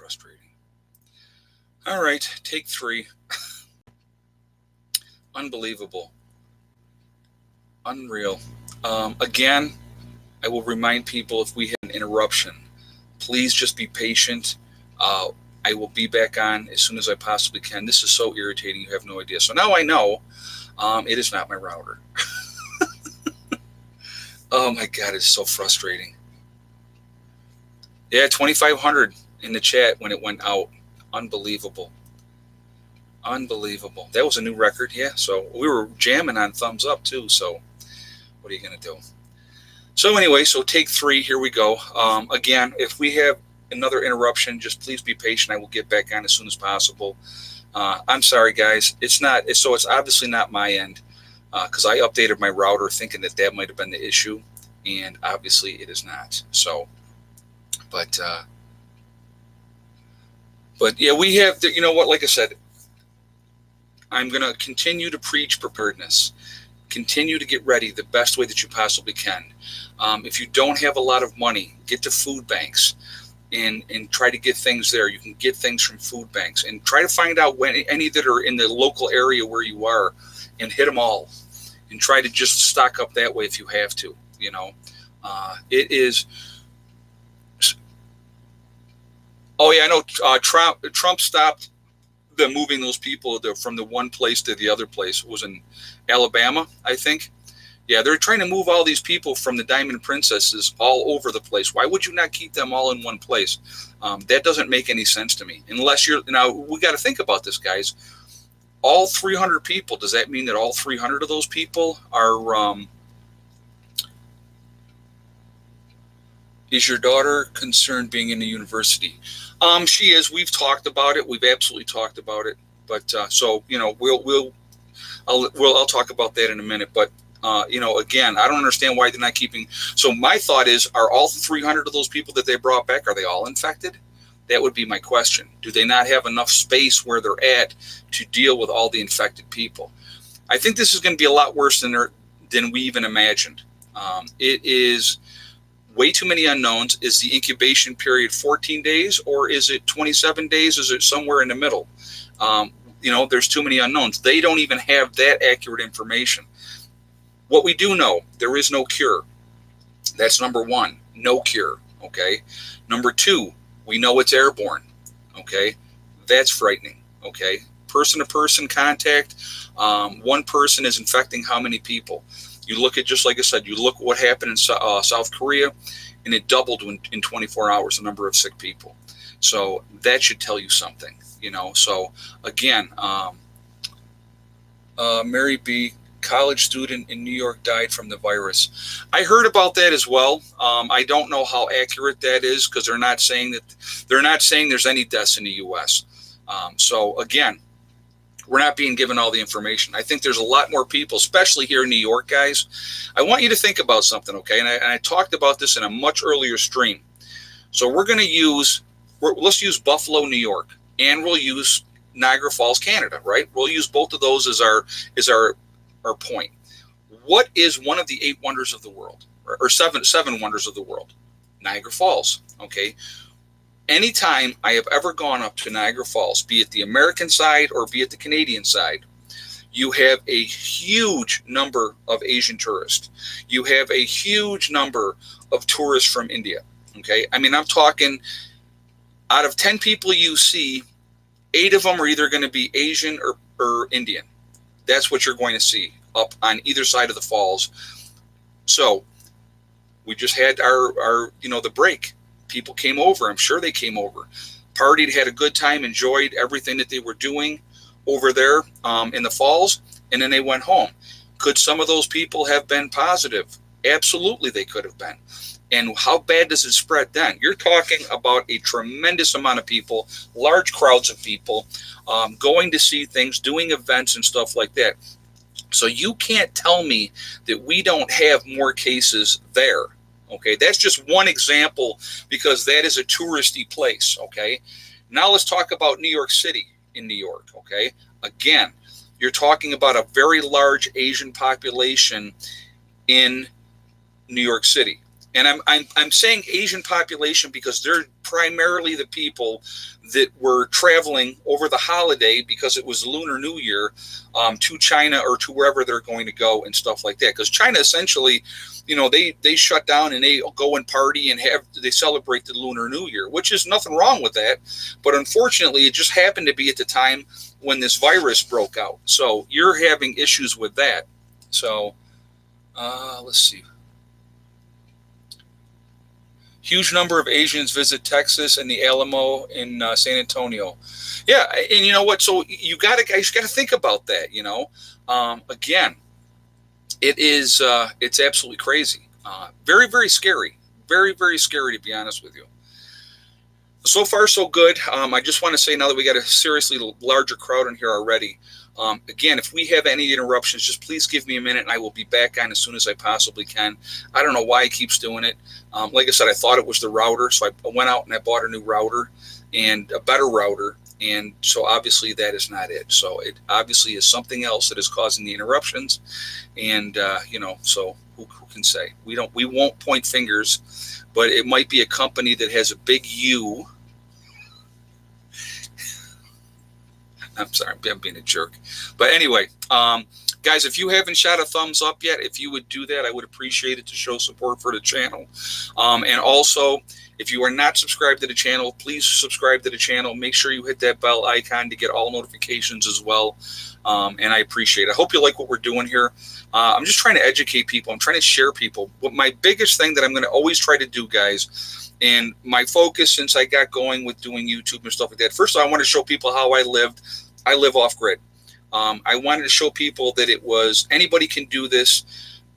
frustrating. All right, take 3. Unbelievable. Unreal. Again, I will remind people if we have an interruption, please just be patient. Uh, I will be back on as soon as I possibly can. This is so irritating, you have no idea. So now I know it is not my router. Oh my God, it's so frustrating. Yeah, 2,500 in the chat when it went out. Unbelievable. Unbelievable. That was a new record, yeah. So we were jamming on thumbs up too. So what are you going to do? So anyway, so take 3. Here we go. Again, if we have another interruption, just please be patient. I will get back on as soon as possible. I'm sorry, guys. It's obviously not my end because I updated my router thinking that might have been the issue, and obviously it is not. So, but yeah, we have. You know what? Like I said, I'm going to continue to preach preparedness. Continue to get ready the best way that you possibly can. If you don't have a lot of money, get to food banks and try to get things there. You can get things from food banks and try to find out any that are in the local area where you are and hit them all and try to just stock up that way if you have to. You know, it is. Oh yeah, I know. Trump stopped the moving those people from the one place to the other place. It was in Alabama, I think. Yeah, they're trying to move all these people from the Diamond Princesses all over the place. Why would you not keep them all in one place? That doesn't make any sense to me. Unless now we got to think about this, guys. All 300 people, does that mean that all 300 of those people are, is your daughter concerned being in the university? She is. We've talked about it. We've absolutely talked about it. But so you know, I'll talk about that in a minute. But you know, again, I don't understand why they're not keeping. So my thought is, are all 300 of those people that they brought back, are they all infected? That would be my question. Do they not have enough space where they're at to deal with all the infected people? I think this is going to be a lot worse than we even imagined. It is way too many unknowns. Is the incubation period 14 days or is it 27 days? Is it somewhere in the middle? You know, there's too many unknowns. They don't even have that accurate information. What we do know, there is no cure. That's number 1, no cure, okay? Number 2, we know it's airborne, okay? That's frightening, okay? Person-to-person contact, one person is infecting how many people? You look at, just like I said, you look at what happened in South Korea, and it doubled in 24 hours, the number of sick people. So that should tell you something, you know? So again, Mary B., college student in New York died from the virus. I heard about that as well. I don't know how accurate that is because they're not saying there's any deaths in the U.S. So again, we're not being given all the information. I think there's a lot more people, especially here in New York, guys. I want you to think about something, okay? And I talked about this in a much earlier stream. So let's use Buffalo, New York, and we'll use Niagara Falls, Canada, right? We'll use both of those as our point. What is one of the 8 wonders of the world, or seven wonders of the world? Niagara Falls, okay? Anytime I have ever gone up to Niagara Falls, be it the American side or be it the Canadian side, you have a huge number of Asian tourists. You have a huge number of tourists from India, okay? I mean, I'm talking, out of 10 people you see, 8 of them are either going to be Asian or Indian. That's what you're going to see up on either side of the falls. So we just had our the break. People came over. I'm sure they came over, partied, had a good time, enjoyed everything that they were doing over there in the falls, and then they went home. Could some of those people have been positive? Absolutely, they could have been. And how bad does it spread then? You're talking about a tremendous amount of people, large crowds of people, going to see things, doing events and stuff like that. So you can't tell me that we don't have more cases there. Okay, that's just one example because that is a touristy place. Okay, now let's talk about New York City in New York. Okay, again, you're talking about a very large Asian population in New York City. And I'm saying Asian population because they're primarily the people that were traveling over the holiday because it was Lunar New Year to China or to wherever they're going to go and stuff like that. Because China essentially, they shut down and they go and party and they celebrate the Lunar New Year, which is nothing wrong with that. But unfortunately, it just happened to be at the time when this virus broke out. So you're having issues with that. So let's see. Huge number of Asians visit Texas and the Alamo in San Antonio. Yeah, and you know what? So you got to think about that. Again, it's absolutely crazy. Very, very scary. Very, very scary, to be honest with you. So far, so good. I just want to say now that we got a seriously larger crowd in here already. Again, if we have any interruptions, just please give me a minute and I will be back on as soon as I possibly can. I don't know why he keeps doing it. Like I said, I thought it was the router, so I went out and I bought a new router and a better router. And so obviously that is not it. So it obviously is something else that is causing the interruptions. And, so who can say? We won't point fingers, but it might be a company that has a big U. I'm sorry, I'm being a jerk. But anyway, guys, if you haven't shot a thumbs up yet, if you would do that, I would appreciate it to show support for the channel. And also, if you are not subscribed to the channel, please subscribe to the channel. Make sure you hit that bell icon to get all notifications as well. And I appreciate it. I hope you like what we're doing here. I'm just trying to educate people. I'm trying to share people. But my biggest thing that I'm going to always try to do, guys, and my focus since I got going with doing YouTube and stuff like that, first of all, I want to show people how I lived. I live off grid. I wanted to show people that anybody can do this.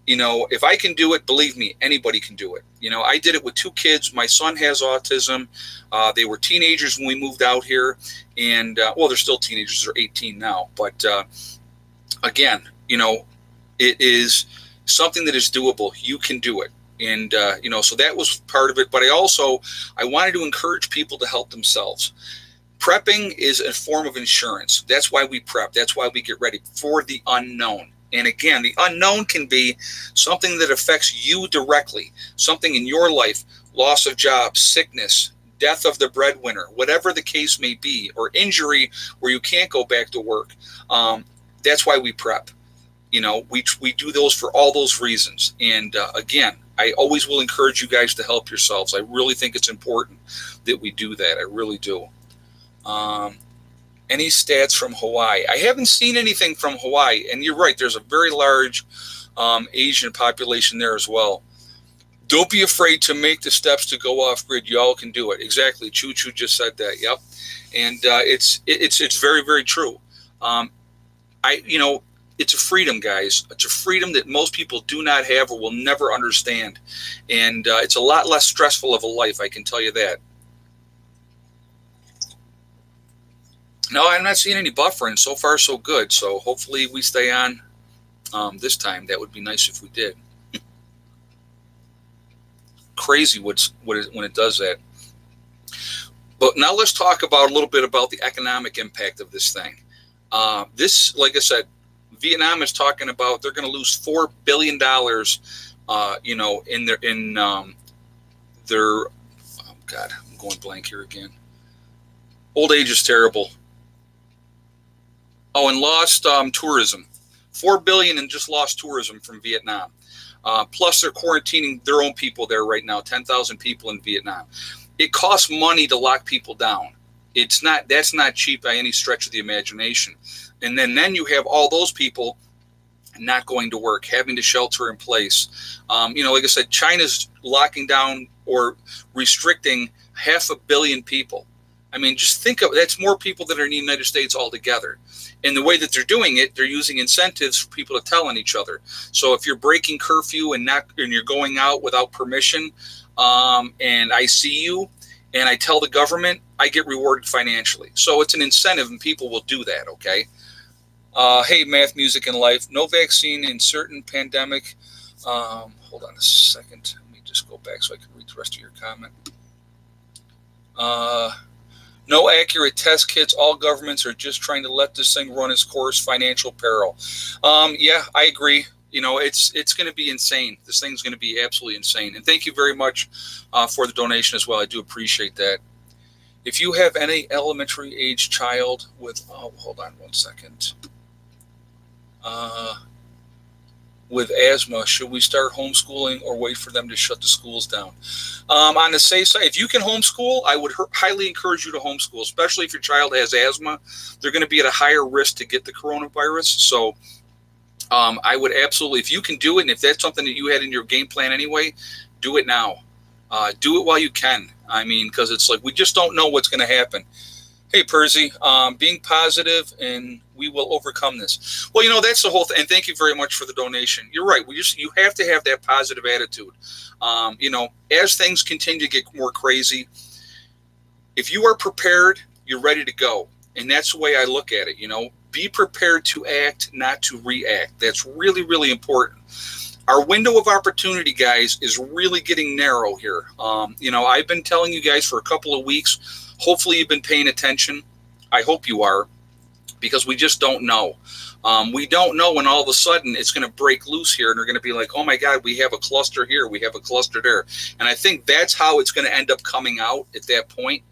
If I can do it, believe me, anybody can do it. I did it with 2 kids. My son has autism. They were teenagers when we moved out here. And, they're still teenagers. They're 18 now. But, again, it is something that is doable. You can do it. And, so that was part of it. But I wanted to encourage people to help themselves. Prepping is a form of insurance. That's why we prep. That's why we get ready for the unknown. And again, the unknown can be something that affects you directly, something in your life, loss of job, sickness, death of the breadwinner, whatever the case may be, or injury where you can't go back to work. That's why we prep. We do those for all those reasons. And again, I always will encourage you guys to help yourselves. I really think it's important that we do that. I really do. Any stats from Hawaii? I haven't seen anything from Hawaii, and you're right. There's a very large Asian population there as well. Don't be afraid to make the steps to go off grid. Y'all can do it. Exactly. Choo Choo just said that. Yep. And it's very, very true. It's a freedom, guys. It's a freedom that most people do not have or will never understand, and it's a lot less stressful of a life. I can tell you that. No, I'm not seeing any buffering. So far, so good. So hopefully we stay on this time. That would be nice if we did. Crazy when it does that. But now let's talk about a little bit about the economic impact of this thing. This, like I said, Vietnam is talking about they're going to lose $4 billion, in their. Oh God, I'm going blank here again. Old age is terrible. Oh, and lost tourism, $4 billion and just lost tourism from Vietnam. Plus, they're quarantining their own people there right now, 10,000 people in Vietnam. It costs money to lock people down. That's not cheap by any stretch of the imagination. And then you have all those people not going to work, having to shelter in place. Like I said, China's locking down or restricting 500 million people. I mean, just think of that's more people that are in the United States altogether. And the way that they're doing it, they're using incentives for people to tell on each other. So if you're breaking curfew and you're going out without permission, and I see you and I tell the government, I get rewarded financially. So it's an incentive and people will do that, okay? Hey, Math, Music, and Life. No vaccine in certain pandemic. Hold on a second. Let me just go back so I can read the rest of your comment. No accurate test kits. All governments are just trying to let this thing run its course. Financial peril. Yeah, I agree. it's going to be insane. This thing's going to be absolutely insane. And thank you very much for the donation as well. I do appreciate that. If you have any elementary age child with, hold on one second, with asthma, should we start homeschooling or wait for them to shut the schools down? On the safe side, if you can homeschool, I would highly encourage you to homeschool, especially if your child has asthma. They're going to be at a higher risk to get the coronavirus. So I would absolutely, if you can do it, and if that's something that you had in your game plan anyway, do it now. Do it while you can. I mean, because it's like we just don't know what's going to happen. Hey, Percy, being positive, and we will overcome this. Well, that's the whole thing. And thank you very much for the donation. You're right. You have to have that positive attitude. As things continue to get more crazy, if you are prepared, you're ready to go. And that's the way I look at it. Be prepared to act, not to react. That's really, really important. Our window of opportunity, guys, is really getting narrow here. I've been telling you guys for a couple of weeks. Hopefully you've been paying attention. I hope you are, because we just don't know. We don't know when all of a sudden it's going to break loose here and they're going to be like, oh my God, we have a cluster here, we have a cluster there. And I think that's how it's going to end up coming out at that point.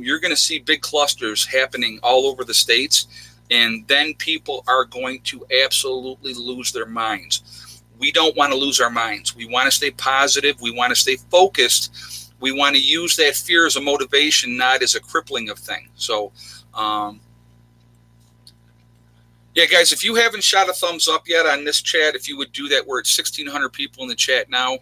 You're going to see big clusters happening all over the states, and then people are going to absolutely lose their minds. We don't want to lose our minds. We want to stay positive. We want to stay focused. We want to use that fear as a motivation, not as a crippling of thing. So, yeah, guys, if you haven't shot a thumbs up yet on this chat, if you would do that, we're at 1,600 people in the chat now.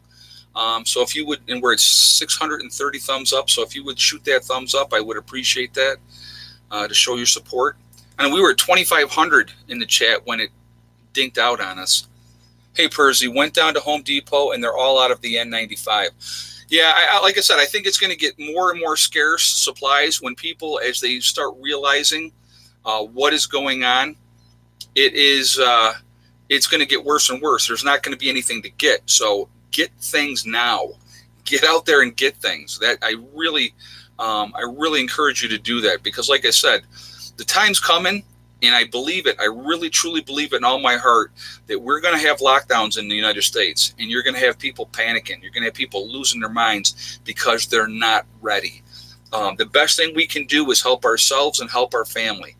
So if you would, and we're at 630 thumbs up. So if you would shoot that thumbs up, I would appreciate that to show your support. And we were at 2,500 in the chat when it dinked out on us. Hey, Percy, went down to Home Depot and they're all out of the N95. Yeah, like I said, I think it's going to get more and more scarce supplies when people, as they start realizing what is going on, it's going to get worse and worse. There's not going to be anything to get. So get things now. Get out there and get things. That I really encourage you to do that, because like I said, the time's coming, and I believe it. I really, truly believe it in all my heart that we're going to have lockdowns in the United States, and you're going to have people panicking. You're going to have people losing their minds because they're not ready. The best thing we can do is help ourselves and help our family.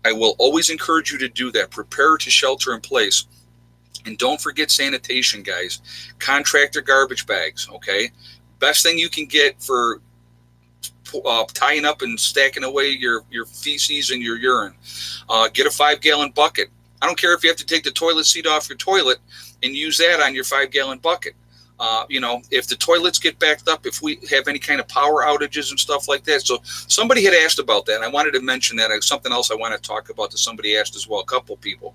I will always encourage you to do that. Prepare to shelter in place. And don't forget sanitation, guys. Contractor garbage bags, okay? Best thing you can get for tying up and stacking away your feces and your urine. Get a 5-gallon bucket. I don't care if you have to take the toilet seat off your toilet and use that on your 5-gallon bucket. If the toilets get backed up, if we have any kind of power outages and stuff like that. So somebody had asked about that, and I wanted to mention that. Something else I want to talk about that somebody asked as well, a couple people.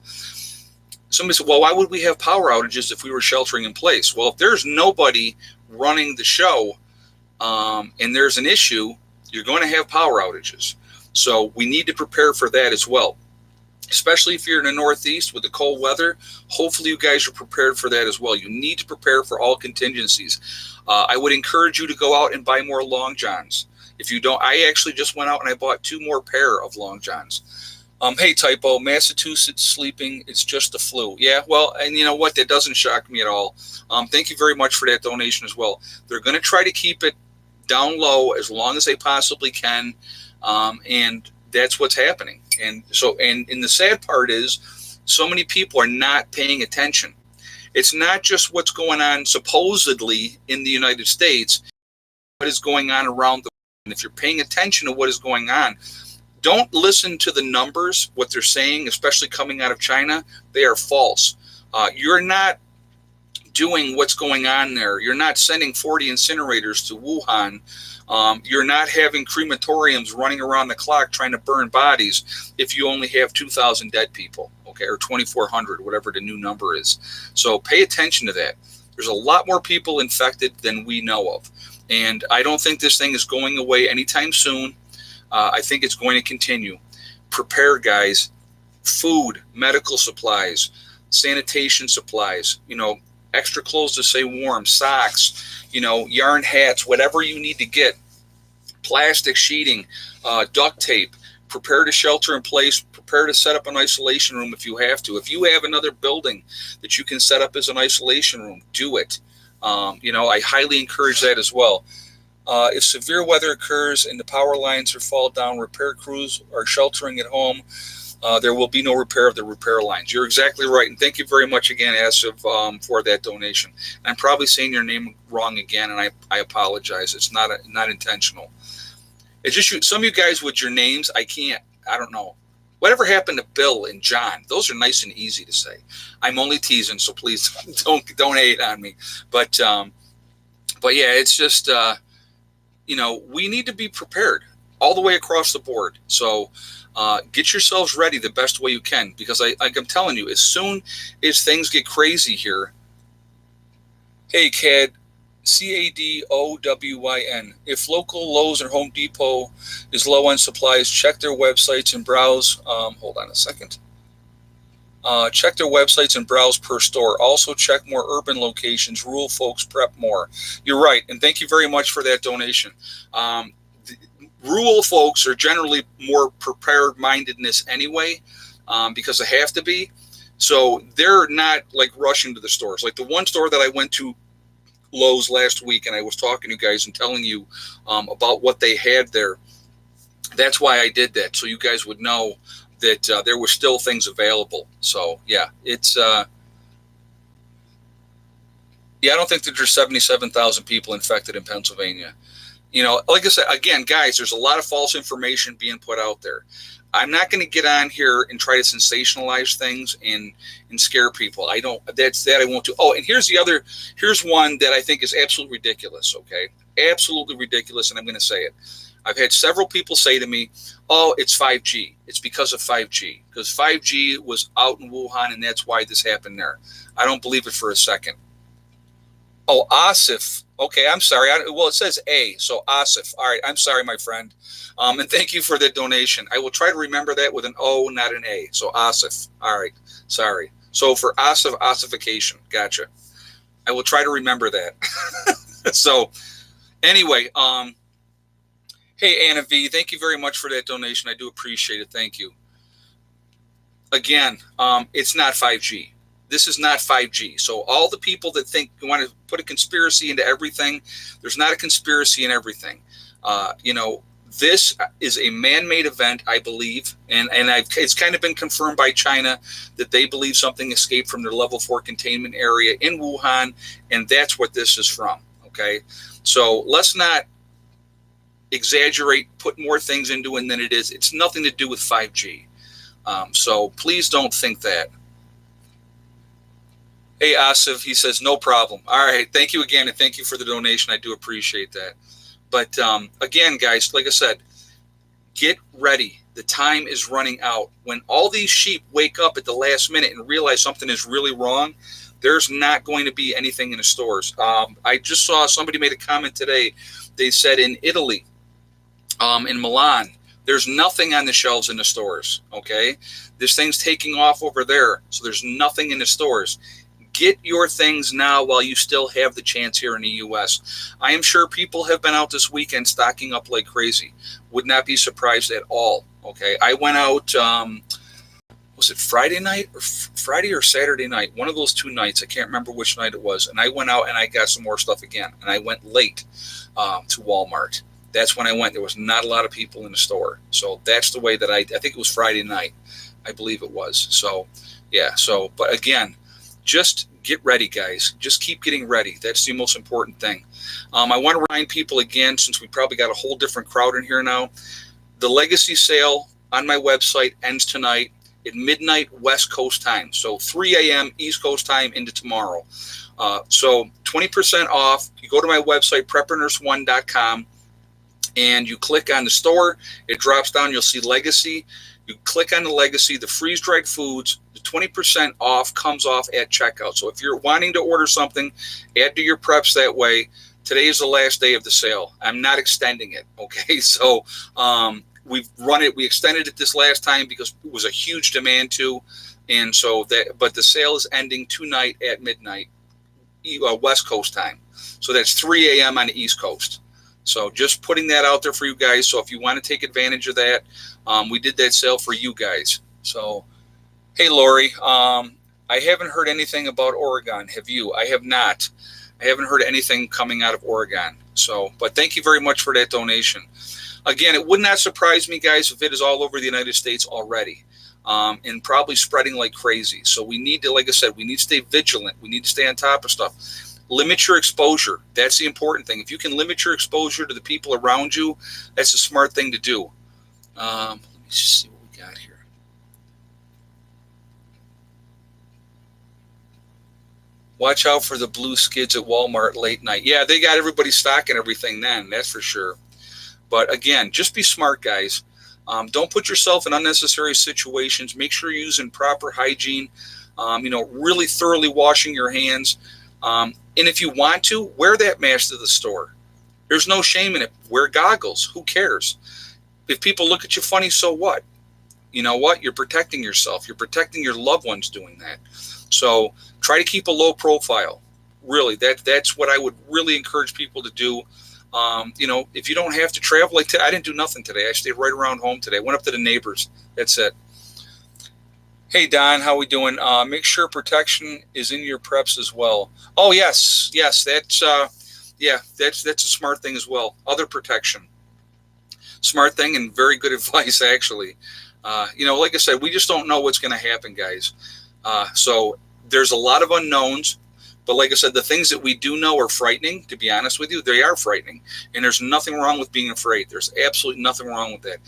Somebody said, well, why would we have power outages if we were sheltering in place? Well, if there's nobody running the show and there's an issue, you're going to have power outages. So we need to prepare for that as well. Especially if you're in the Northeast with the cold weather, hopefully you guys are prepared for that as well. You need to prepare for all contingencies. I would encourage you to go out and buy more long johns. If you don't, I actually just went out and I bought 2 more pair of long johns. Hey, Typo, Massachusetts sleeping, it's just the flu. Yeah, well, and you know what? That doesn't shock me at all. Thank you very much for that donation as well. They're going to try to keep it down low as long as they possibly can, and that's what's happening. And the sad part is so many people are not paying attention. It's not just what's going on supposedly in the United States, what is going on around the world. And if you're paying attention to what is going on, don't listen to the numbers, what they're saying, especially coming out of China. They are false. You're not doing what's going on there. You're not sending 40 incinerators to Wuhan. You're not having crematoriums running around the clock trying to burn bodies if you only have 2,000 dead people, okay, or 2,400, whatever the new number is. So pay attention to that. There's a lot more people infected than we know of. And I don't think this thing is going away anytime soon. I think it's going to continue. Prepare, guys. Food, medical supplies, sanitation supplies, extra clothes to stay warm, socks, yarn hats, whatever you need to get, plastic sheeting, duct tape, prepare to shelter in place, prepare to set up an isolation room if you have to. If you have another building that you can set up as an isolation room, do it. I highly encourage that as well. If severe weather occurs and the power lines are fall down, repair crews are sheltering at home. There will be no repair of the repair lines. You're exactly right. And thank you very much again, Asif, for that donation. I'm probably saying your name wrong again, and I apologize. It's not intentional. It's just some of you guys with your names, I don't know. Whatever happened to Bill and John? Those are nice and easy to say. I'm only teasing, so please don't hate on me. But yeah, it's just, we need to be prepared all the way across the board. So get yourselves ready the best way you can, because I'm telling you, as soon as things get crazy here, hey, CAD, CADOWYN. If local Lowe's or Home Depot is low on supplies, check their websites and browse. Hold on a second. Check their websites and browse per store. Also check more urban locations. Rural folks prep more. You're right, and thank you very much for that donation. Rural folks are generally more prepared-mindedness anyway, because they have to be. So they're not like rushing to the stores. Like the one store that I went to, Lowe's, last week, and I was talking to you guys and telling you about what they had there. That's why I did that, so you guys would know that there were still things available. So yeah, it's I don't think that there's 77,000 people infected in Pennsylvania. Like I said, again, guys, there's a lot of false information being put out there. I'm not going to get on here and try to sensationalize things and scare people. I won't do. Oh, and here's one that I think is absolutely ridiculous. Okay. Absolutely ridiculous. And I'm going to say it. I've had several people say to me, oh, it's 5G. It's because of 5G, because 5G was out in Wuhan and that's why this happened there. I don't believe it for a second. Oh, Asif. Okay, I'm sorry. Well, it says A, so Asif. All right, I'm sorry, my friend. And thank you for the donation. I will try to remember that with an O, not an A. So Asif. All right, sorry. So for Asif, ossification. Gotcha. I will try to remember that. So anyway, hey, Anna V, thank you very much for that donation. I do appreciate it. Thank you. Again, it's not 5G. This is not 5G. So all the people that think you want to put a conspiracy into everything, there's not a conspiracy in everything. This is a man-made event, I believe, and it's kind of been confirmed by China that they believe something escaped from their level 4 containment area in Wuhan, and that's what this is from, okay? So let's not exaggerate, put more things into it than it is. It's nothing to do with 5G. So please don't think that. Hey, Asif, he says, no problem. All right. Thank you again. And thank you for the donation. I do appreciate that. But again, guys, like I said, get ready. The time is running out. When all these sheep wake up at the last minute and realize something is really wrong, there's not going to be anything in the stores. I just saw somebody made a comment today. They said in Italy, in Milan, there's nothing on the shelves in the stores. Okay. This thing's taking off over there. So there's nothing in the stores. Get your things now while you still have the chance here in the U.S. I am sure people have been out this weekend stocking up like crazy. Would not be surprised at all. Okay, I went out, was it Friday night or Friday or Saturday night? One of those two nights. I can't remember which night it was. And I went out and I got some more stuff again. And I went late to Walmart. That's when I went. There was not a lot of people in the store. So that's the way that I think it was Friday night. I believe it was. So, yeah. So, but again, just get ready, guys. Just keep getting ready. That's the most important thing. I want to remind people again, since we probably got a whole different crowd in here now, the Legacy sale on my website ends tonight at midnight West Coast time. So 3 a.m. East Coast time into tomorrow. So 20% off. You go to my website, preppernurse1.com, and you click on the store. It drops down. You'll see Legacy. You click on the Legacy, the freeze-dried foods, the 20% off comes off at checkout. So if you're wanting to order something, add to your preps that way. Today is the last day of the sale. I'm not extending it, okay? So we've run it. We extended it this last time because it was a huge demand too. And so but the sale is ending tonight at midnight, West Coast time. So that's 3 a.m. on the East Coast. So just putting that out there for you guys. So if you want to take advantage of that, we did that sale for you guys. So, hey, Lori, I haven't heard anything about Oregon. Have you? I have not. I haven't heard anything coming out of Oregon. So, but thank you very much for that donation. Again, it would not surprise me, guys, if it is all over the United States already, and probably spreading like crazy. So we need to, like I said, we need to stay vigilant. We need to stay on top of stuff. Limit your exposure. That's the important thing. If you can limit your exposure to the people around you, that's a smart thing to do. Let me see what we got here. Watch out for the blue skids at Walmart late night. Yeah, they got everybody stocking everything then, that's for sure. But again, just be smart, guys. Don't put yourself in unnecessary situations. Make sure you're using proper hygiene, really thoroughly washing your hands. And if you want to, wear that mask to the store. There's no shame in it. Wear goggles. Who cares? If people look at you funny, so what? You know what? You're protecting yourself. You're protecting your loved ones doing that. So try to keep a low profile. Really, that's what I would really encourage people to do. If you don't have to travel like today, I didn't do nothing today. I stayed right around home today. I went up to the neighbors. That's it. Hey, Don, how we doing? Make sure protection is in your preps as well. Oh, yes. That's a smart thing as well. Other protection. Smart thing and very good advice, actually. Like I said, we just don't know what's going to happen, guys. So there's a lot of unknowns. But like I said, the things that we do know are frightening, to be honest with you. They are frightening. And there's nothing wrong with being afraid. There's absolutely nothing wrong with that.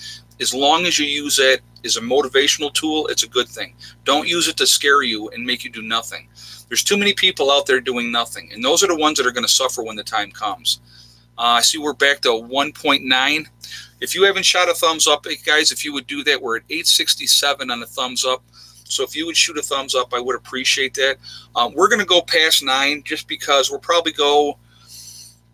As long as you use it as a motivational tool, it's a good thing. Don't use it to scare you and make you do nothing. There's too many people out there doing nothing. And those are the ones that are going to suffer when the time comes. I see we're back to 1.9. If you haven't shot a thumbs up, guys, if you would do that, we're at 867 on the thumbs up. So if you would shoot a thumbs up, I would appreciate that. We're going to go past 9 just because we'll probably go,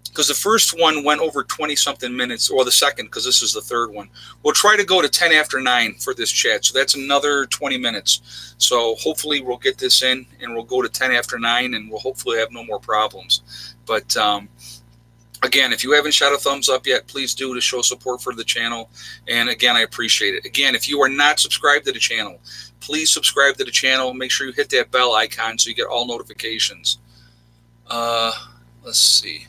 because the first one went over 20-something minutes, or the second, because this is the third one. We'll try to go to 10 after 9 for this chat. So that's another 20 minutes. So hopefully we'll get this in, and we'll go to 10 after 9, and we'll hopefully have no more problems. But again, if you haven't shot a thumbs up yet, please do to show support for the channel. And again, I appreciate it. Again, if you are not subscribed to the channel, please subscribe to the channel. Make sure you hit that bell icon so you get all notifications. Let's see.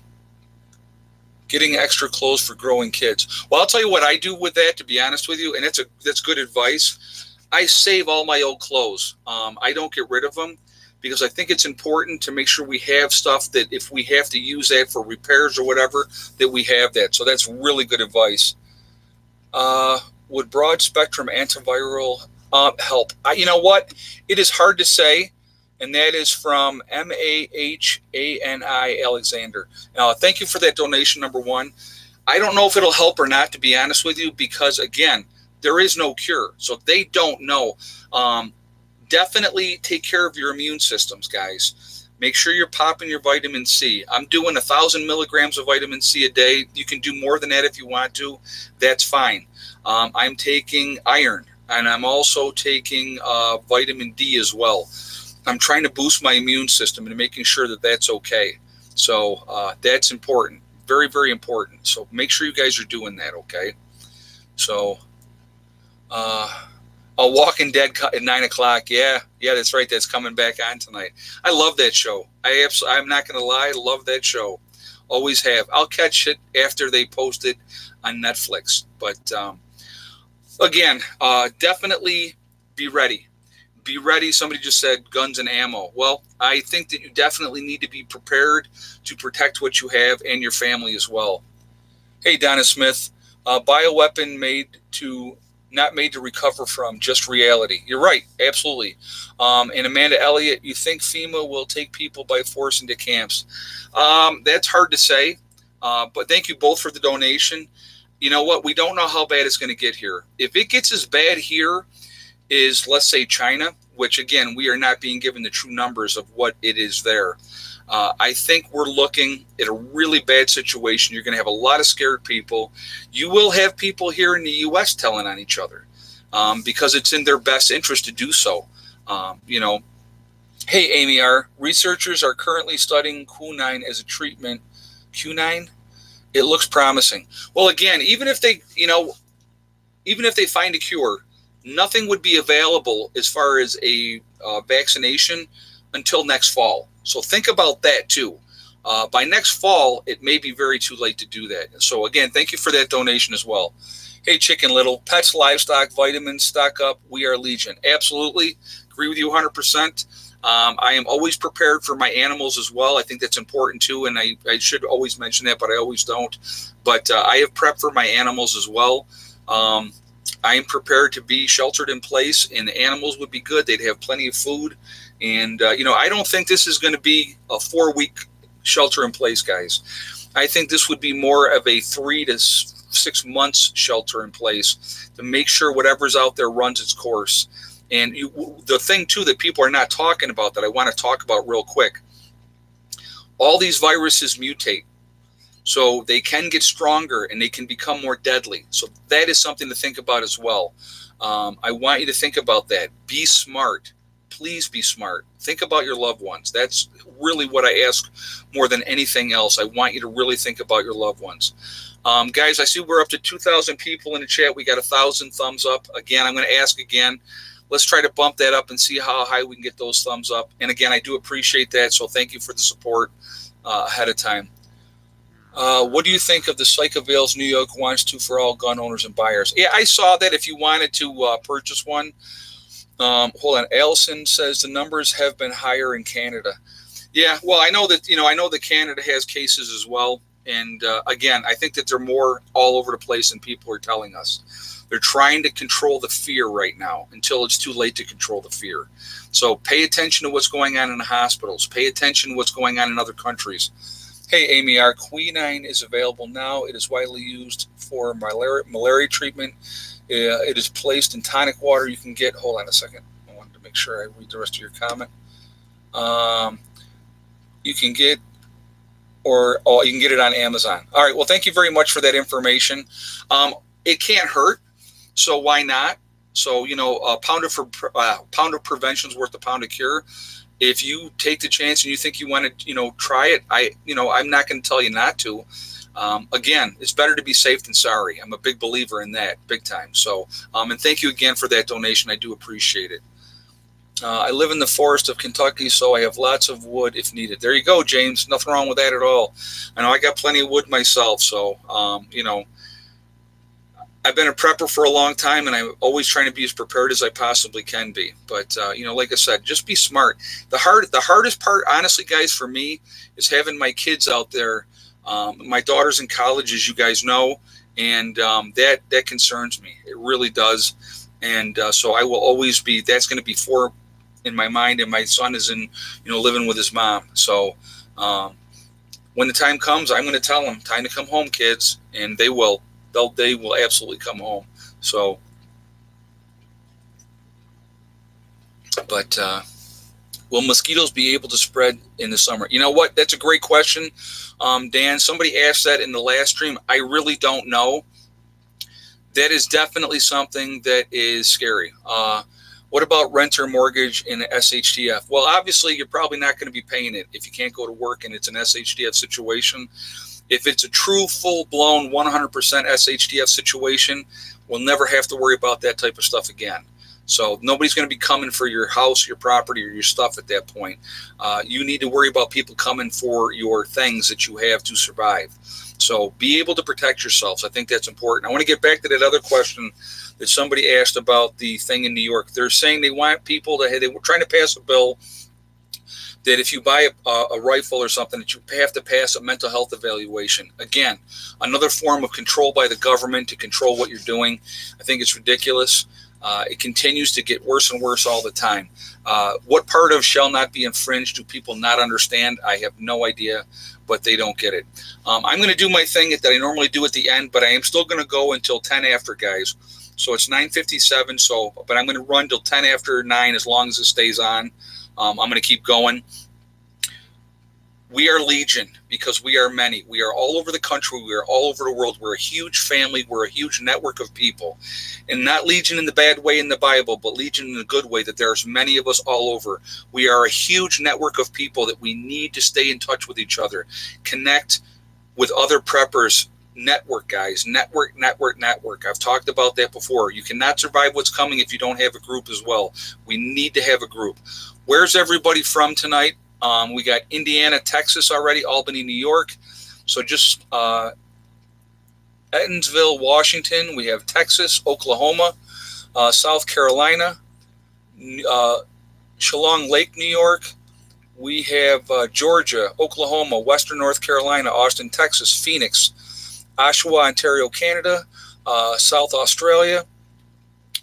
Getting extra clothes for growing kids. Well, I'll tell you what I do with that, to be honest with you, and that's good advice. I save all my old clothes. I don't get rid of them because I think it's important to make sure we have stuff that if we have to use that for repairs or whatever, that we have that. So that's really good advice. Would broad spectrum antiviral help? You know what? It is hard to say, and that is from Mahani Alexander. Thank you for that donation, number one. I don't know if it'll help or not, to be honest with you, because, again, there is no cure. So they don't know. Definitely take care of your immune systems, guys. Make sure you're popping your vitamin C. I'm doing 1,000 milligrams of vitamin C a day. You can do more than that if you want to. That's fine. I'm taking iron, and I'm also taking vitamin D as well. I'm trying to boost my immune system and making sure that that's okay. So that's important. Very, very important. So make sure you guys are doing that, okay? So Walking Dead at 9 o'clock. Yeah, that's right. That's coming back on tonight. I love that show. I'm not going to lie. I love that show. Always have. I'll catch it after they post it on Netflix. But again, definitely be ready. Be ready. Somebody just said guns and ammo. Well, I think that you definitely need to be prepared to protect what you have and your family as well. Hey, Donna Smith, bioweapon not made to recover from, just reality. You're right, absolutely. And Amanda Elliott, you think FEMA will take people by force into camps? That's hard to say, but thank you both for the donation. You know what? We don't know how bad it's going to get here. If it gets as bad here as, let's say, China, which, again, we are not being given the true numbers of what it is there. I think we're looking at a really bad situation. You're going to have a lot of scared people. You will have people here in the U.S. telling on each other because it's in their best interest to do so. Hey, Amy R., researchers are currently studying quinine as a treatment. Quinine? It looks promising. Well, again, even if they, even if they find a cure, nothing would be available as far as a vaccination until next fall. So think about that too. By next fall, it may be very too late to do that. So again, thank you for that donation as well. Hey, Chicken Little, pets, livestock, vitamins, stock up. We are Legion. Absolutely. Agree with you 100%. I am always prepared for my animals as well. I think that's important too, and I should always mention that, but I always don't. But I have prepped for my animals as well. I am prepared to be sheltered in place, and the animals would be good. They'd have plenty of food. And, I don't think this is going to be a 4-week shelter in place, guys. I think this would be more of a 3 to 6 months shelter in place to make sure whatever's out there runs its course. And the thing, too, that people are not talking about that I want to talk about real quick, all these viruses mutate. So they can get stronger and they can become more deadly. So that is something to think about as well. I want you to think about that. Be smart. Please be smart. Think about your loved ones. That's really what I ask more than anything else. I want you to really think about your loved ones. Guys, I see we're up to 2,000 people in the chat. We got 1,000 thumbs up. Again, I'm going to ask again. Let's try to bump that up and see how high we can get those thumbs up. And again, I do appreciate that. So thank you for the support ahead of time. What do you think of the Psych Avails New York wants to for all gun owners and buyers? Yeah, I saw that. If you wanted to purchase one, hold on. Allison says the numbers have been higher in Canada. Yeah, well, I know that Canada has cases as well. And again, I think that they're more all over the place than people are telling us. They're trying to control the fear right now until it's too late to control the fear. So pay attention to what's going on in the hospitals. Pay attention to what's going on in other countries. Hey, Amy, our quinine is available now. It is widely used for malaria treatment. It is placed in tonic water. You can get, hold on a second. I wanted to make sure I read the rest of your comment. You can get, you can get it on Amazon. All right. Well, thank you very much for that information. It can't hurt. So why not? So, a pound of prevention is worth a pound of cure. If you take the chance and you think you want to, try it, I'm not going to tell you not to. Again, it's better to be safe than sorry. I'm a big believer in that, big time. So, and thank you again for that donation. I do appreciate it. I live in the forest of Kentucky, so I have lots of wood if needed. There you go, James. Nothing wrong with that at all. I know I got plenty of wood myself, so, I've been a prepper for a long time, and I'm always trying to be as prepared as I possibly can be. But, like I said, just be smart. The hardest part, honestly, guys, for me is having my kids out there. My daughter's in college, as you guys know, and that concerns me. It really does. And so I will always be, that's going to be 4 in my mind, and my son is in, living with his mom. So when the time comes, I'm going to tell them, time to come home, kids, and they will. They will absolutely come home. So, but will mosquitoes be able to spread in the summer? You know what? That's a great question, Dan. Somebody asked that in the last stream. I really don't know. That is definitely something that is scary. What about rent or mortgage in the SHTF? Well, obviously, you're probably not going to be paying it if you can't go to work and it's an SHTF situation. If it's a true, full-blown, 100% SHTF situation, we'll never have to worry about that type of stuff again. So nobody's going to be coming for your house, your property, or your stuff at that point. You need to worry about people coming for your things that you have to survive. So be able to protect yourselves. I think that's important. I want to get back to that other question that somebody asked about the thing in New York. They're saying they want people to, they were trying to pass a bill that if you buy a rifle or something, that you have to pass a mental health evaluation. Again, another form of control by the government to control what you're doing. I think it's ridiculous. It continues to get worse and worse all the time. What part of shall not be infringed do people not understand? I have no idea, but they don't get it. I'm going to do my thing that I normally do at the end, but I am still going to go until 10 after, guys. So it's 9:57. But I'm going to run till 10 after 9 as long as it stays on. I'm going to keep going. We are Legion because we are many. We are all over the country. We are all over the world. We're a huge family. We're a huge network of people. And not Legion in the bad way in the Bible, but Legion in the good way, that there's many of us all over. We are a huge network of people that we need to stay in touch with each other, connect, with other preppers. Network, guys. Network. I've talked about that before. You cannot survive what's coming if you don't have a group as well. We need to have a group. Where's everybody from tonight? We got Indiana, Texas already, Albany, New York. So just Evansville, Washington. We have Texas, Oklahoma, South Carolina, Shillong Lake, New York. We have Georgia, Oklahoma, Western North Carolina, Austin, Texas, Phoenix, Oshawa, Ontario, Canada, South Australia.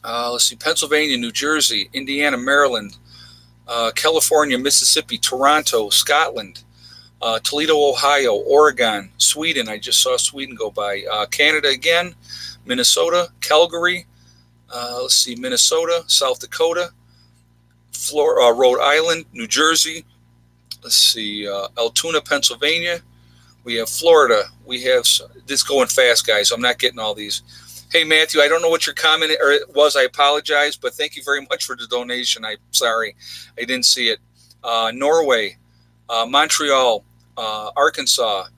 Let's see, Pennsylvania, New Jersey, Indiana, Maryland, California, Mississippi, Toronto, Scotland, Toledo, Ohio, Oregon, Sweden. I just saw Sweden go by. Canada again, Minnesota, Calgary. Let's see, Minnesota, South Dakota, Florida, Rhode Island, New Jersey. Let's see, Altoona, Pennsylvania. We have Florida. We have this going fast, guys. I'm not getting all these. Hey, Matthew, I don't know what your comment was. I apologize, but thank you very much for the donation. I'm sorry. I didn't see it. Norway, Montreal, Arkansas,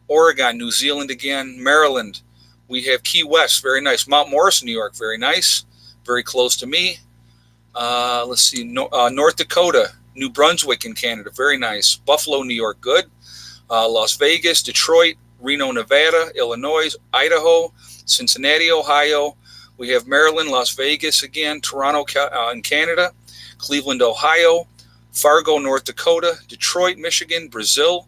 Oregon, New Zealand again, Maryland. We have Key West. Very nice. Mount Morris, New York. Very nice. Very close to me. Let's see. North Dakota, New Brunswick in Canada. Very nice. Buffalo, New York. Good. Las Vegas, Detroit, Reno, Nevada, Illinois, Idaho, Cincinnati, Ohio. We have Maryland, Las Vegas again, Toronto in Canada, Cleveland, Ohio, Fargo, North Dakota, Detroit, Michigan, Brazil.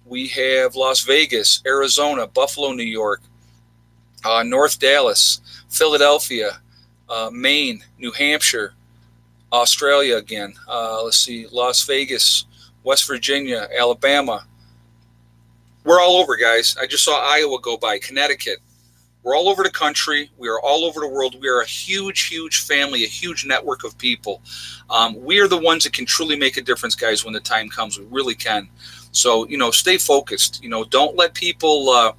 We have Las Vegas, Arizona, Buffalo, New York, North Dallas, Philadelphia, Maine, New Hampshire, Australia again. Let's see, Las Vegas, West Virginia, Alabama. We're all over, guys. I just saw Iowa go by, Connecticut. We're all over the country. We are all over the world. We are a huge, huge family, a huge network of people. We are the ones that can truly make a difference, guys, when the time comes. We really can. So, stay focused. Don't let people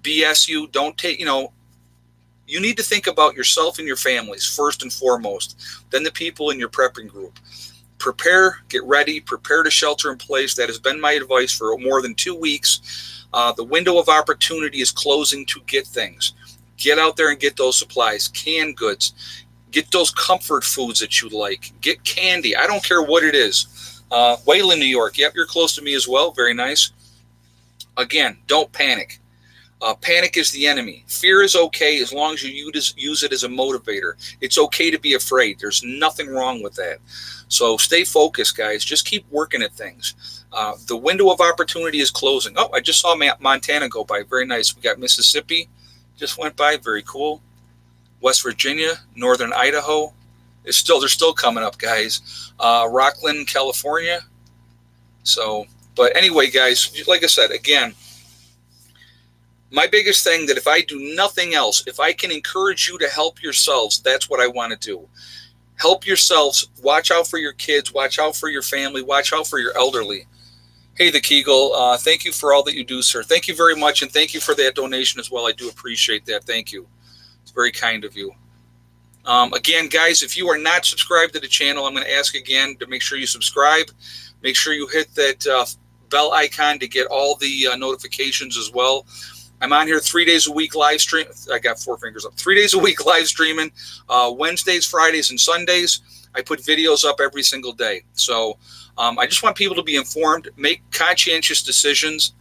BS you. Don't take, you need to think about yourself and your families first and foremost, then the people in your prepping group. Prepare, get ready, prepare to shelter in place. That has been my advice for more than 2 weeks. The window of opportunity is closing to get things. Get out there and get those supplies, canned goods. Get those comfort foods that you like. Get candy. I don't care what it is. Wayland, New York. Yep, you're close to me as well. Very nice. Again, don't panic. Panic is the enemy. Fear is okay as long as you use it as a motivator. It's okay to be afraid. There's nothing wrong with that. So stay focused, guys. Just keep working at things. The window of opportunity is closing. Oh, I just saw Montana go by. Very nice. We got Mississippi just went by. Very cool. West Virginia, Northern Idaho. They're still coming up, guys. Rockland, California. So, but anyway, guys, like I said, again, my biggest thing that if I do nothing else, if I can encourage you to help yourselves, that's what I want to do. Help yourselves. Watch out for your kids. Watch out for your family. Watch out for your elderly. Hey, the Kegel, thank you for all that you do, sir. Thank you very much, and thank you for that donation as well. I do appreciate that. Thank you. It's very kind of you. Again, guys, if you are not subscribed to the channel, I'm going to ask again to make sure you subscribe. Make sure you hit that bell icon to get all the notifications as well. I'm on here 3 days a week live stream. I got 4 fingers up. 3 days a week live streaming. Wednesdays, Fridays, and Sundays. I put videos up every single day. So I just want people to be informed, make conscientious decisions.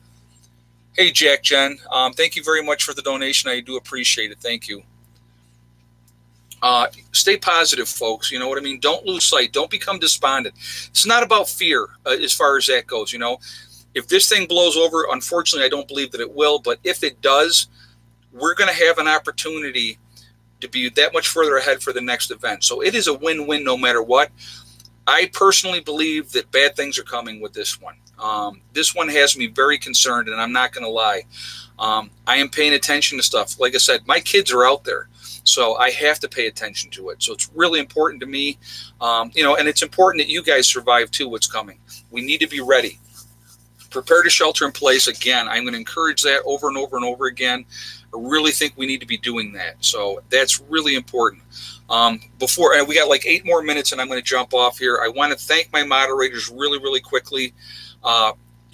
Hey, Jack Jen, thank you very much for the donation. I do appreciate it. Thank you. Stay positive, folks. You know what I mean? Don't lose sight. Don't become despondent. It's not about fear as far as that goes. If this thing blows over, unfortunately, I don't believe that it will. But if it does, we're going to have an opportunity to be that much further ahead for the next event. So it is a win-win no matter what. I personally believe that bad things are coming with this one. This one has me very concerned, and I'm not going to lie. I am paying attention to stuff. Like I said, my kids are out there, so I have to pay attention to it. So it's really important to me, and it's important that you guys survive too what's coming. We need to be ready. Prepare to shelter in place. Again, I'm going to encourage that over and over and over again. I really think we need to be doing that. So that's really important. Before we got like 8 more minutes and I'm going to jump off here. I want to thank my moderators really, really quickly.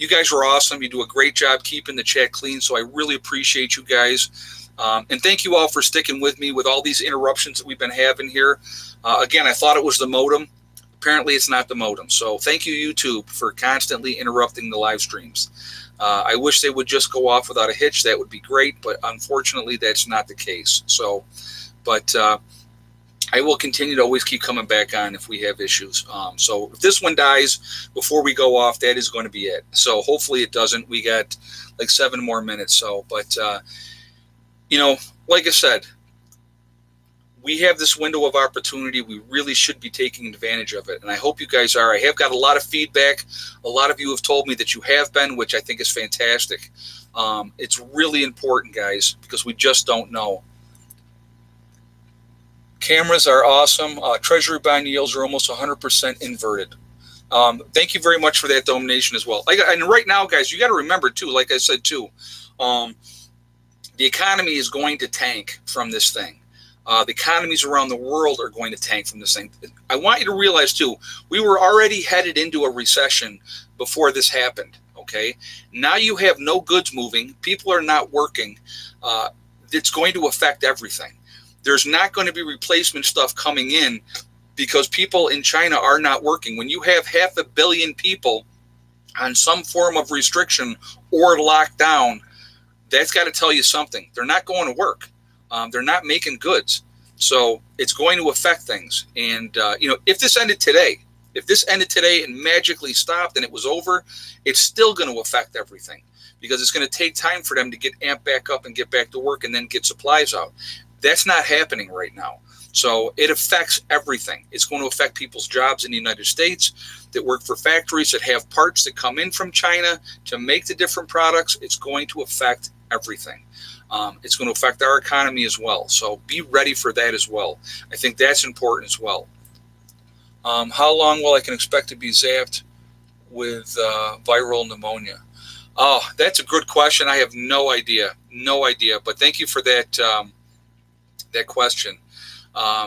you guys are awesome. You do a great job keeping the chat clean, so I really appreciate you guys. And thank you all for sticking with me with all these interruptions that we've been having here. Again, I thought it was the modem. Apparently, it's not the modem. So thank you, YouTube, for constantly interrupting the live streams. I wish they would just go off without a hitch. That would be great, but unfortunately, that's not the case. So, but I will continue to always keep coming back on if we have issues. So if this one dies before we go off, that is going to be it. So hopefully it doesn't. We got like 7 more minutes. So, but, you know, like I said, we have this window of opportunity. We really should be taking advantage of it. And I hope you guys are. I have got a lot of feedback. A lot of you have told me that you have been, which I think is fantastic. It's really important, guys, because we just don't know. Cameras are awesome. Treasury bond yields are almost 100% inverted. Thank you very much for that donation as well. And right now, guys, you got to remember, too, like I said, too, the economy is going to tank from this thing. The economies around the world are going to tank from this thing. I want you to realize, too, we were already headed into a recession before this happened, okay? Now you have no goods moving. People are not working. It's going to affect everything. There's not going to be replacement stuff coming in because people in China are not working. When you have 500 million people on some form of restriction or lockdown, that's got to tell you something. They're not going to work. They're not making goods. So it's going to affect things. And, you know, if this ended today and magically stopped and it was over, it's still going to affect everything because it's going to take time for them to get amped back up and get back to work and then get supplies out. That's not happening right now. So it affects everything. It's going to affect people's jobs in the United States that work for factories that have parts that come in from China to make the different products. It's going to affect everything. It's going to affect our economy as well. So be ready for that as well. I think that's important as well. How long will I can expect to be zapped with viral pneumonia? Oh, that's a good question. I have no idea. But thank you for that that question.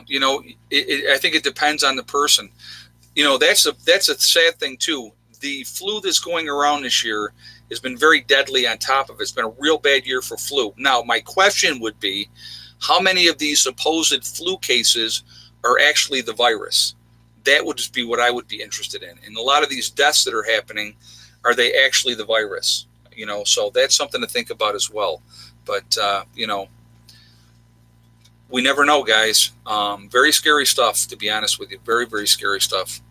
You know, I think it depends on the person. You know, that's a sad thing too. The flu that's going around this year has been very deadly on top of it. It's been a real bad year for flu. Now, my question would be, how many of these supposed flu cases are actually the virus? That would just be what I would be interested in. And a lot of these deaths that are happening, are they actually the virus? You know, so that's something to think about as well. But, you know, we never know, guys. Very scary stuff, to be honest with you. Very, very scary stuff.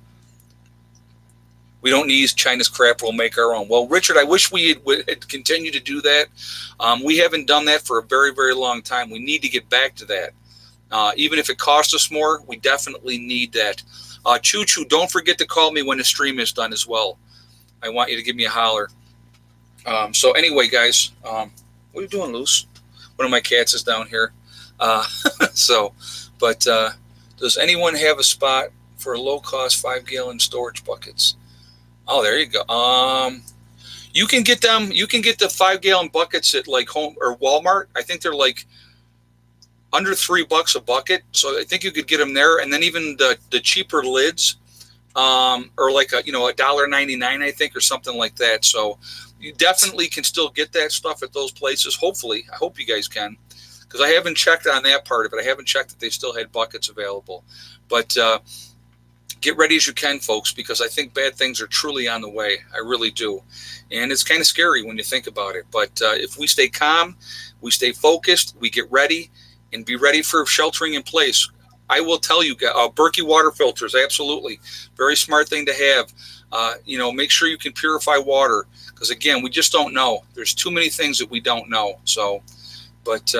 We don't need China's crap. We'll make our own. Well, Richard, I wish we would continue to do that. We haven't done that for a very, very long time. We need to get back to that. Even if it costs us more, we definitely need that. Choo Choo, don't forget to call me when the stream is done as well. I want you to give me a holler. So anyway, guys, what are you doing, Luce? One of my cats is down here. Does anyone have a spot for low-cost 5-gallon storage buckets? Oh, there you go. You can get them. You can get the 5-gallon buckets at like Home or Walmart. I think they're like under $3 a bucket. So I think you could get them there. And then even the cheaper lids, or like $1.99, I think, or something like that. So you definitely can still get that stuff at those places. Hopefully, I hope you guys can, because I haven't checked on that part of it. I haven't checked that they still had buckets available. But get ready as you can, folks, because I think bad things are truly on the way. I really do. And it's kind of scary when you think about it. But if we stay calm, we stay focused, we get ready, and be ready for sheltering in place. I will tell you, Berkey water filters, absolutely. Very smart thing to have. Make sure you can purify water, because, again, we just don't know. There's too many things that we don't know. So, but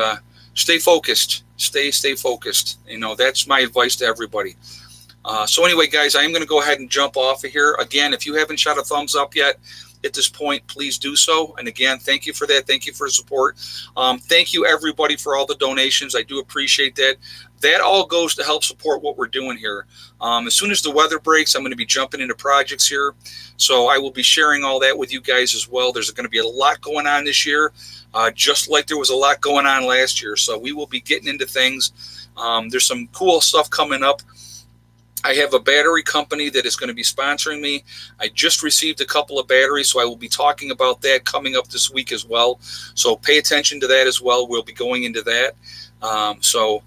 stay focused. Stay focused. That's my advice to everybody. So anyway, guys, I am going to go ahead and jump off of here. Again, if you haven't shot a thumbs up yet at this point, please do so. And again, thank you for that. Thank you for the support. Thank you, everybody, for all the donations. I do appreciate that. That all goes to help support what we're doing here. As soon as the weather breaks, I'm going to be jumping into projects here. So I will be sharing all that with you guys as well. There's going to be a lot going on this year, just like there was a lot going on last year. So we will be getting into things. There's some cool stuff coming up. I have a battery company that is going to be sponsoring me. I just received a couple of batteries, so I will be talking about that coming up this week as well. So pay attention to that as well. We'll be going into that. So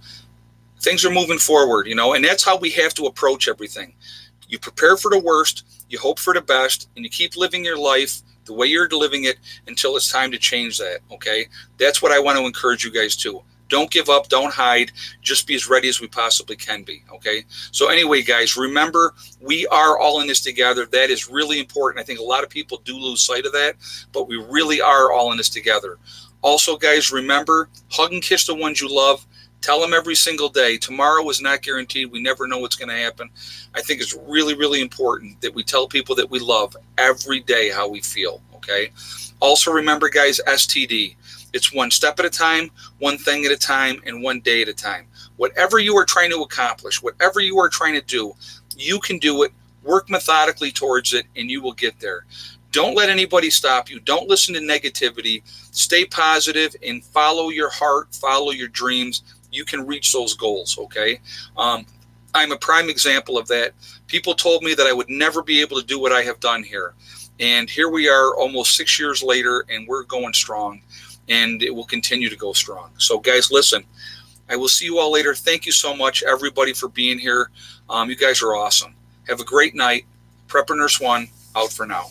things are moving forward, and that's how we have to approach everything. You prepare for the worst, you hope for the best, and you keep living your life the way you're living it until it's time to change that, okay? That's what I want to encourage you guys to. Don't give up. Don't hide. Just be as ready as we possibly can be, okay? So anyway, guys, remember, we are all in this together. That is really important. I think a lot of people do lose sight of that, but we really are all in this together. Also, guys, remember, hug and kiss the ones you love. Tell them every single day. Tomorrow is not guaranteed. We never know what's going to happen. I think it's really, really important that we tell people that we love every day how we feel, okay? Also, remember, guys, STD. It's one step at a time, one thing at a time, and one day at a time. Whatever you are trying to accomplish, whatever you are trying to do, you can do it. Work methodically towards it, and you will get there. Don't let anybody stop you. Don't listen to negativity. Stay positive and follow your heart, follow your dreams. You can reach those goals, okay? I'm a prime example of that. People told me that I would never be able to do what I have done here. And here we are almost 6 years later, and we're going strong. And it will continue to go strong. So, guys, listen, I will see you all later. Thank you so much, everybody, for being here. You guys are awesome. Have a great night. Prepper Nurse 1, out for now.